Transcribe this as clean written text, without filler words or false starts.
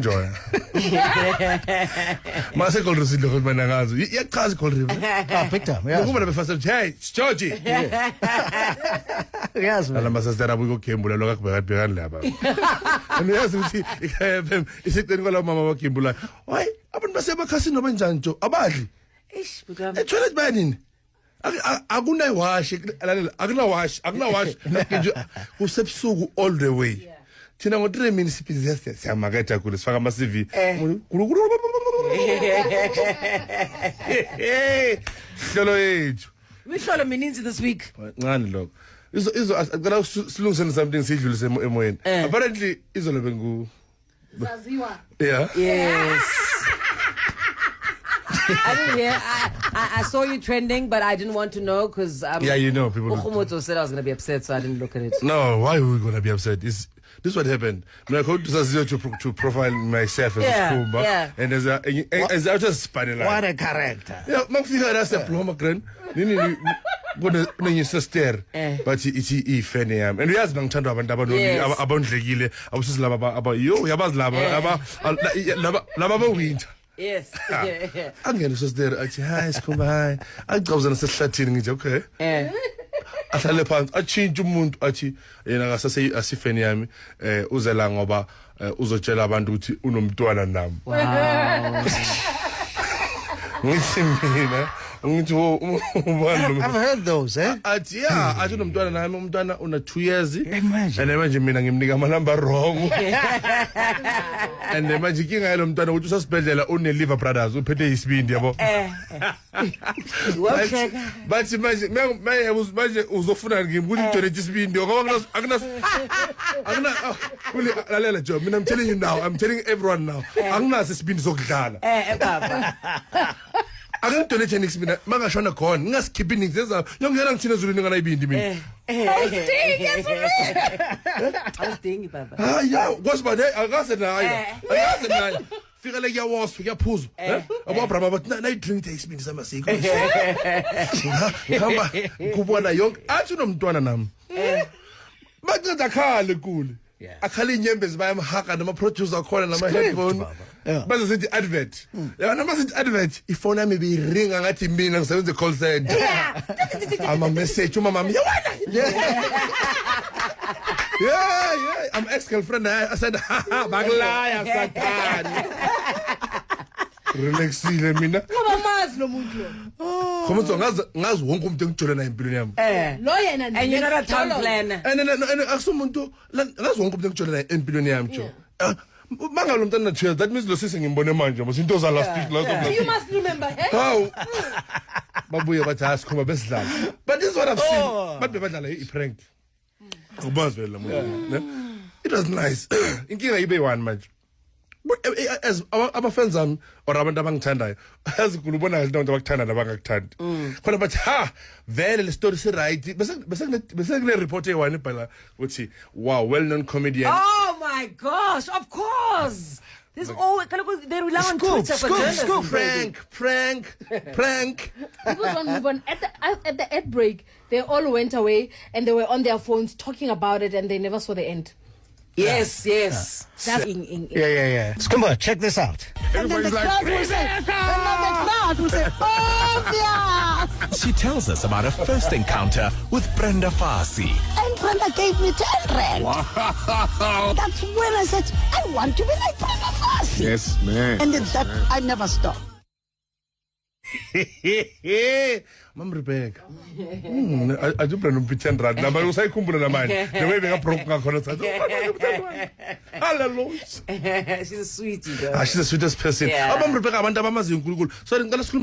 enjoy. Mase Gold River lokho mina ngazo. Iyachaza Gold River. Big time. Yeah. Ngoba befasa hey, it's Georgie. Yes. Ala masasitera buko Kembula lokakubhekana laba. Uyazi ukuthi iKFM isiceni kwala mama bakembula. Hayi, abantu basemakhasini nobenjani jo? Abadli. Eish, buka. Toilet banini. Akuna wash, akuna wash. Kusebusuku all the way. Thina ngo 3 minutes siphize siyamaketha kule sifaka ama CV. Hlolo yethu. Mihlolo mininzi this week. Ngani lokho. Izo acela silungisene something sidlulise emoyeni. Apparently izolo bengu Zaziwa. Yeah. Yes. I didn't hear. I saw you trending, but I didn't want to know because Yeah, you know people. Ukhumoto said I was going to be upset, so I didn't look at it. No, why are we gonna be upset? This is what happened. I go to Zaziwa to profile myself as a Kumba, and as I just spun What a character. Yeah, mangifika la seploma grand. Nini kune sister, but it's funny yami. And uyazi ngithanda abantu abondlekile, abusisi laba yabazi laba winter. Yes. Angena sister athi hi sikhumba hi. Agcawuzana sehlathini ngithi okay. Ahlale phansi achinja umuntu athi yena akasase asifeni yami uze la ngoba uzotshela abantu ukuthi unomntwana nami. Ngithi mina ngithi I've heard those, eh? athi yeah athi unomntwana nami umntwana una 2 years Imagine. and manje mina ngimnika ama number wrong and manje kinga yalo mntwana ukuthi usasibhedlela une liver brothers uphethe isibindi yabo bathi manje uzofuna ngimkuthi donate isibindi ngoba akuna kuli lalela job mina I'm telling you now, I'm telling everyone now akunaso isibindi sokudlala Baba. Akangidonate nix mina mangashona khona ngingasikhiphi nix eza yongena ngithina ezulwini ngana ibindi mina Awudingi baba. yeah kwasibane akaze nayo fika le kuyawoswa kuyaphuza abo Abraham bathi na drink takes me samasiko hamba kubona yonke athi unomntwana nami baqeda khale kule akhala inyembezi bayamhaka nama producer khona nama headphone baze sithi advert yona masithi advert ifone yami beyiringa ngathi mina ngisebenza call center ama message umama wami yeah I'm ex-girlfriend I said bakulaya sathani relaxile mina Ngoba mazi lo muntu lo. khomo ngazi wonke umuntu engijole naye empilweni yami Lo yena And you're not a town planner. and akusumuntu ngazi wonke umuntu engijole naye empilweni yami jo mangalo mntana 2 years that means lo sisi ngimbone manje mos into za last week You must remember, eh? how babuye bathi asikhoma besidlala but this is what I've seen babe badlala i-prank ubazi vele lamuntu it was nice inkinga ibe one manje as our friends or abantu abangithandayo azikubona ngathi abantu abakuthanda nabangakuthandi khona bathi ha vele le story si right bese kune report e1 ibhala uthi wow well known comedian Oh my gosh, of course. There's always they rely on Twitter for journalism. prank People don't move on. At the ad break, they all went away and they were on their phones talking about it and they never saw the end. Yes. That's Yeah. Skumba, check this out. everybody's like She tells us about her first encounter with Brenda Fassie. And Brenda gave me 10 rand. Wow. That's when I said, I want to be like Brenda Fassie. yes man And it's that I never stopped. Mam Rebecca ajubra no 10 rand naba usayikhumbula namanje the way beka broke ngakhona sathi hallelujah She's a sweetie though. she's the sweetest person Yeah. Mam Rebecca abantu abamazi uNkulunkulu so ngicela sikhulume